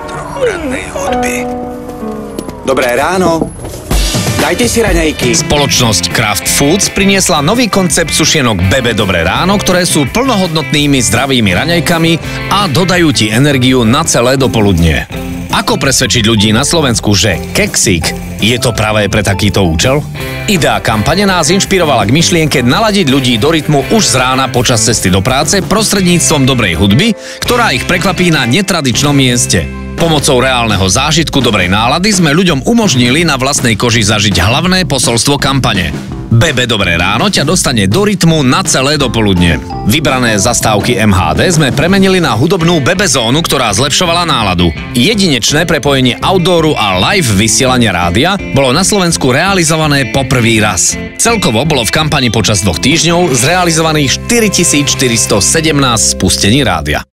trochu rannej hudby. Dobré ráno. Dajte si raňajky. Spoločnosť Kraft Foods priniesla nový koncept sušienok Bebe Dobré ráno, ktoré sú plnohodnotnými zdravými raňajkami a dodajú ti energiu na celé dopoludnie. Ako presvedčiť ľudí na Slovensku, že keksík je to práve pre takýto účel? Idea kampane nás inšpirovala k myšlienke naladiť ľudí do rytmu už z rána počas cesty do práce prostredníctvom dobrej hudby, ktorá ich prekvapí na netradičnom mieste. Pomocou reálneho zážitku dobrej nálady sme ľuďom umožnili na vlastnej koži zažiť hlavné posolstvo kampane. Bebe Dobré ráno ťa dostane do rytmu na celé dopoludne. Vybrané zastávky MHD sme premenili na hudobnú Bebe zónu, ktorá zlepšovala náladu. Jedinečné prepojenie outdooru a live vysielania rádia bolo na Slovensku realizované po prvý raz. Celkovo bolo v kampani počas 2 týždňov zrealizovaných 4417 spustení rádia.